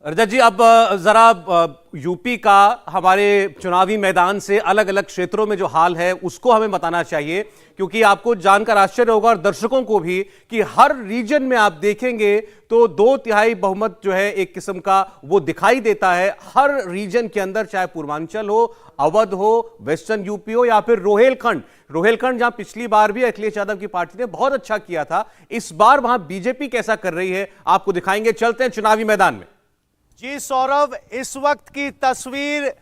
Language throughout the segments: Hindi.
रजत जी, अब जरा यूपी का हमारे चुनावी मैदान से अलग अलग क्षेत्रों में जो हाल है उसको हमें बताना चाहिए, क्योंकि आपको जानकर आश्चर्य होगा और दर्शकों को भी कि हर रीजन में आप देखेंगे तो 2/3 बहुमत जो है एक किस्म का वो दिखाई देता है हर रीजन के अंदर, चाहे पूर्वांचल हो, अवध हो, वेस्टर्न यूपी हो या फिर रोहेलखंड जहां पिछली बार भी अखिलेश यादव की पार्टी ने बहुत अच्छा किया था। इस बार वहां बीजेपी कैसा कर रही है आपको दिखाएंगे। चलते हैं चुनावी मैदान में। जी सौरभ, इस वक्त की तस्वीर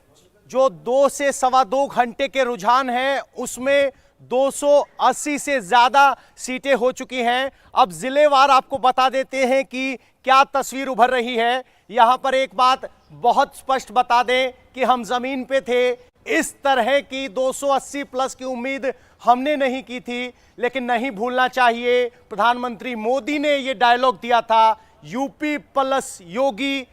जो 2 से सवा 2 घंटे के रुझान है उसमें 280 से ज्यादा सीटें हो चुकी हैं। अब जिलेवार आपको बता देते हैं कि क्या तस्वीर उभर रही है। यहां पर एक बात बहुत स्पष्ट बता दें कि हम जमीन पे थे, इस तरह की 280 प्लस की उम्मीद हमने नहीं की थी, लेकिन नहीं भूलना चाहिए प्रधानमंत्री मोदी ने यह डायलॉग दिया था, यूपी प्लस योगी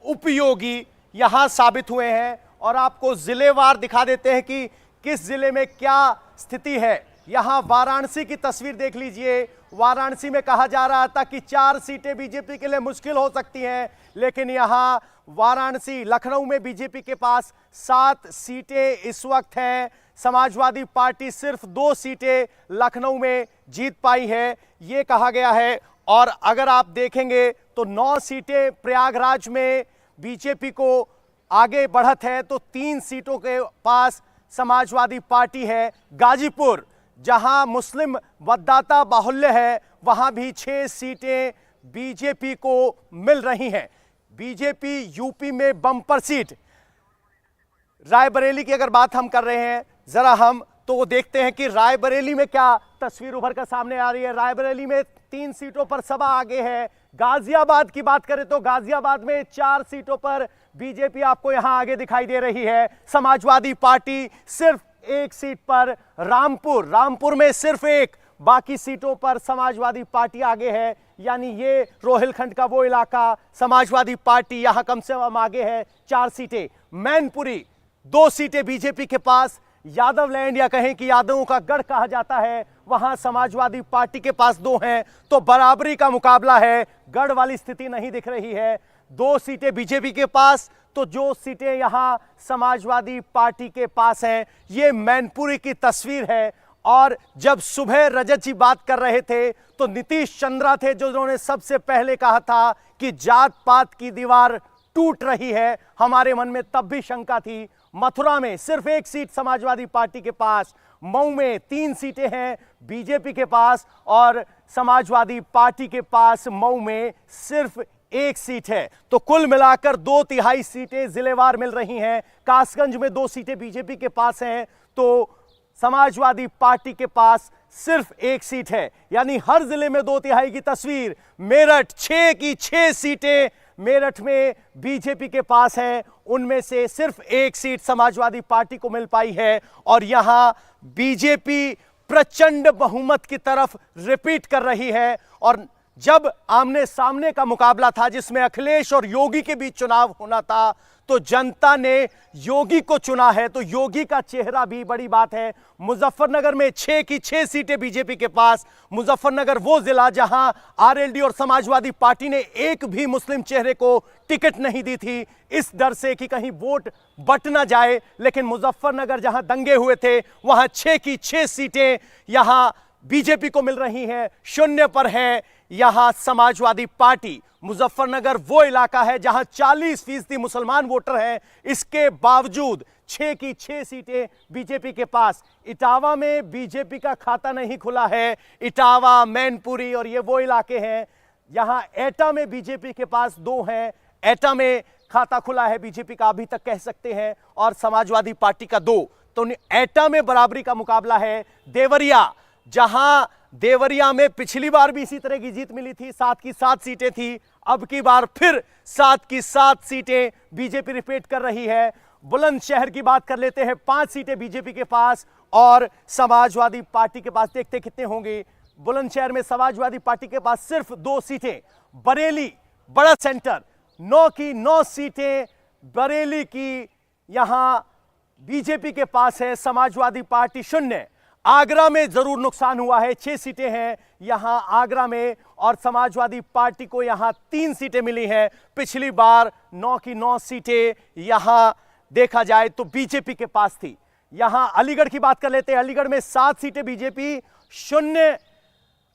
उपयोगी यहां साबित हुए हैं। और आपको जिलेवार दिखा देते हैं कि किस जिले में क्या स्थिति है। यहां वाराणसी की तस्वीर देख लीजिए। वाराणसी में कहा जा रहा था कि 4 सीटें बीजेपी के लिए मुश्किल हो सकती हैं, लेकिन यहां वाराणसी, लखनऊ में बीजेपी के पास 7 सीटें इस वक्त हैं। समाजवादी पार्टी सिर्फ 2 सीटें लखनऊ में जीत पाई है, यह कहा गया है। और अगर आप देखेंगे तो 9 सीटें प्रयागराज में बीजेपी को आगे बढ़त है, तो 3 सीटों के पास समाजवादी पार्टी है। गाजीपुर, जहां मुस्लिम मतदाता बाहुल्य है, वहां भी 6 सीटें बीजेपी को मिल रही हैं। बीजेपी यूपी में बम्पर सीट। रायबरेली की अगर बात हम कर रहे हैं, जरा हम तो देखते हैं कि रायबरेली में क्या तस्वीर उभर कर सामने आ रही है। रायबरेली में 3 सीटों पर सभा आगे है। गाजियाबाद की बात करें तो गाजियाबाद में 4 सीटों पर बीजेपी आपको यहां आगे दिखाई दे रही है। समाजवादी पार्टी सिर्फ 1 सीट पर, रामपुर में सिर्फ 1, बाकी सीटों पर समाजवादी पार्टी आगे है। यानी ये रोहिलखंड का वो इलाका, समाजवादी पार्टी यहां कम से कम आगे है 4 सीटें। मैनपुरी 2 सीटें बीजेपी के पास। यादव लैंड या कहें कि यादवों का गढ़ कहा जाता है, वहां समाजवादी पार्टी के पास 2 हैं, तो बराबरी का मुकाबला है। गढ़ वाली स्थिति नहीं दिख रही है। 2 सीटें बीजेपी के पास, तो जो सीटें यहां समाजवादी पार्टी के पास हैं, ये मैनपुरी की तस्वीर है। और जब सुबह रजत जी बात कर रहे थे तो नीतीश चंद्रा थे जो उन्होंने सबसे पहले कहा था कि जात पात की दीवार टूट रही है। हमारे मन में तब भी शंका थी। मथुरा में सिर्फ 1 सीट समाजवादी पार्टी के पास। मऊ में 3 सीटें हैं बीजेपी के पास और समाजवादी पार्टी के पास मऊ में सिर्फ 1 सीट है। तो कुल मिलाकर 2/3 सीटें जिलेवार मिल रही हैं। कासगंज में 2 सीटें बीजेपी के पास हैं, तो समाजवादी पार्टी के पास सिर्फ 1 सीट है। यानी हर जिले में 2/3 की तस्वीर। मेरठ 6 की 6 सीटें मेरठ में बीजेपी के पास है, उनमें से सिर्फ 1 सीट समाजवादी पार्टी को मिल पाई है। और यहां बीजेपी प्रचंड बहुमत की तरफ रिपीट कर रही है। और जब आमने सामने का मुकाबला था जिसमें अखिलेश और योगी के बीच चुनाव होना था, तो जनता ने योगी को चुना है, तो योगी का चेहरा भी बड़ी बात है। मुजफ्फरनगर में 6 की 6 सीटें बीजेपी के पास। मुजफ्फरनगर वो जिला जहां आरएलडी और समाजवादी पार्टी ने एक भी मुस्लिम चेहरे को टिकट नहीं दी थी, इस डर से कि कहीं वोट बट ना जाए। लेकिन मुजफ्फरनगर जहां दंगे हुए थे, वहां 6 की 6 सीटें यहां बीजेपी को मिल रही हैं। 0 पर है यहां समाजवादी पार्टी। मुजफ्फरनगर वो इलाका है जहां 40% मुसलमान वोटर हैं, इसके बावजूद 6 की 6 सीटें बीजेपी के पास। इटावा में बीजेपी का खाता नहीं खुला है। इटावा, मैनपुरी और ये वो इलाके हैं। यहां एटा में बीजेपी के पास 2 हैं। एटा में खाता खुला है बीजेपी का, अभी तक कह सकते हैं, और समाजवादी पार्टी का 2। तो एटा में बराबरी का मुकाबला है। देवरिया, जहां देवरिया में पिछली बार भी इसी तरह की जीत मिली थी, 7 की 7 सीटें थी, अब की बार फिर 7 की 7 सीटें बीजेपी रिपीट कर रही है। बुलंदशहर की बात कर लेते हैं, 5 सीटें बीजेपी के पास और समाजवादी पार्टी के पास देखते कितने होंगे। बुलंदशहर में समाजवादी पार्टी के पास सिर्फ 2 सीटें। बरेली बड़ा सेंटर, 9 की 9 सीटें बरेली की यहां बीजेपी के पास है, समाजवादी पार्टी 0। आगरा में जरूर नुकसान हुआ है, 6 सीटें हैं यहां आगरा में, और समाजवादी पार्टी को यहां 3 सीटें मिली हैं। पिछली बार 9 की 9 सीटें यहां देखा जाए तो बीजेपी के पास थी। यहां अलीगढ़ की बात कर लेते हैं। अलीगढ़ में 7 सीटें बीजेपी, 0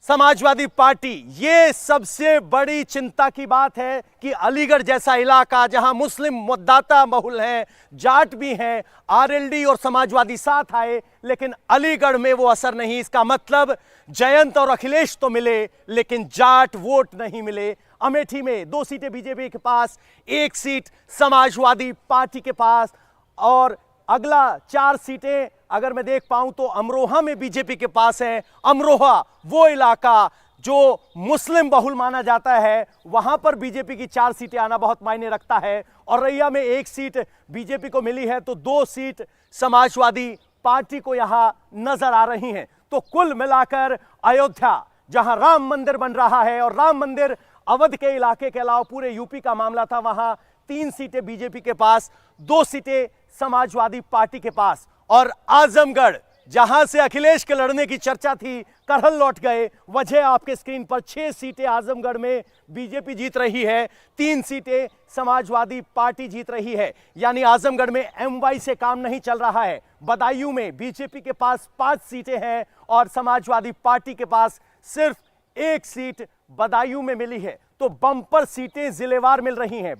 समाजवादी पार्टी। यह सबसे बड़ी चिंता की बात है कि अलीगढ़ जैसा इलाका जहां मुस्लिम मतदाता बहुल हैं, जाट भी हैं, आरएलडी और समाजवादी साथ आए, लेकिन अलीगढ़ में वो असर नहीं। इसका मतलब जयंत और अखिलेश तो मिले लेकिन जाट वोट नहीं मिले। अमेठी में 2 सीटें बीजेपी के पास, 1 सीट समाजवादी पार्टी के पास, और अगला 4 सीटें अगर मैं देख पाऊं तो अमरोहा में बीजेपी के पास है। अमरोहा वो इलाका जो मुस्लिम बहुल माना जाता है, वहां पर बीजेपी की 4 सीटें आना बहुत मायने रखता है। और रैया में 1 सीट बीजेपी को मिली है तो 2 सीट समाजवादी पार्टी को यहां नजर आ रही हैं। तो कुल मिलाकर अयोध्या जहां राम मंदिर बन रहा है, और राम मंदिर अवध के इलाके के अलावा पूरे यूपी का मामला था, वहां 3 सीटें बीजेपी के पास, 2 सीटें समाजवादी पार्टी के पास। और आजमगढ़ जहां से अखिलेश के लड़ने की चर्चा थी, करहल लौट गए। वजह आपके स्क्रीन पर, 6 सीटें आजमगढ़ में बीजेपी जीत रही है, 3 सीटें समाजवादी पार्टी जीत रही है। यानी आजमगढ़ में एमवाई से काम नहीं चल रहा है। बदायूं में बीजेपी के पास 5 सीटें हैं और समाजवादी पार्टी के पास सिर्फ 1 सीट बदायूं में मिली है। तो बम्पर सीटें जिलेवार मिल रही हैं।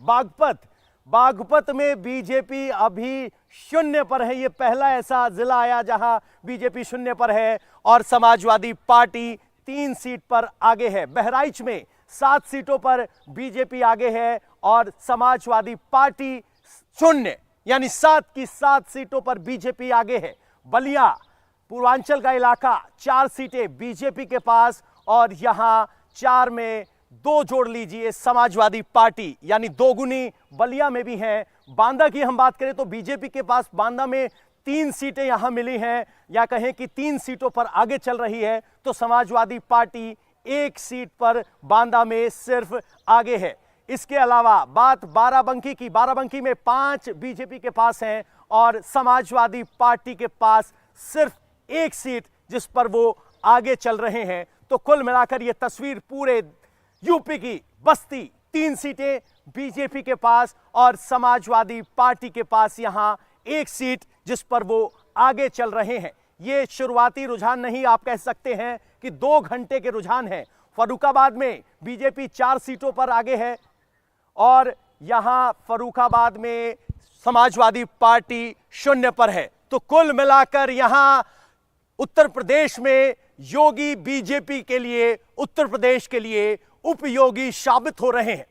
बागपत में बीजेपी अभी 0 पर है। यह पहला ऐसा जिला आया जहां बीजेपी 0 पर है और समाजवादी पार्टी 3 सीट पर आगे है। बहराइच में 7 सीटों पर बीजेपी आगे है और समाजवादी पार्टी 0, यानी 7 की 7 सीटों पर बीजेपी आगे है। बलिया पूर्वांचल का इलाका, 4 सीटें बीजेपी के पास, और यहां 4 में 2 जोड़ लीजिए समाजवादी पार्टी, यानी 2 गुनी बलिया में भी हैं। बांदा की हम बात करें तो बीजेपी के पास बांदा में 3 सीटें यहां मिली हैं, या कहें कि 3 सीटों पर आगे चल रही है। तो समाजवादी पार्टी 1 सीट पर बांदा में सिर्फ आगे है। इसके अलावा बात बाराबंकी की, बाराबंकी में 5 बीजेपी के पास हैं और समाजवादी पार्टी के पास सिर्फ 1 सीट जिस पर वो आगे चल रहे हैं। तो कुल मिलाकर यह तस्वीर पूरे यूपी की, बस्ती 3 सीटें बीजेपी के पास और समाजवादी पार्टी के पास यहां 1 सीट जिस पर वो आगे चल रहे हैं। ये शुरुआती रुझान नहीं, आप कह सकते हैं कि 2 घंटे के रुझान है। फर्रुखाबाद में बीजेपी 4 सीटों पर आगे है और यहां फर्रुखाबाद में समाजवादी पार्टी 0 पर है। तो कुल मिलाकर यहां उत्तर प्रदेश में योगी बीजेपी के लिए, उत्तर प्रदेश के लिए उपयोगी साबित हो रहे हैं।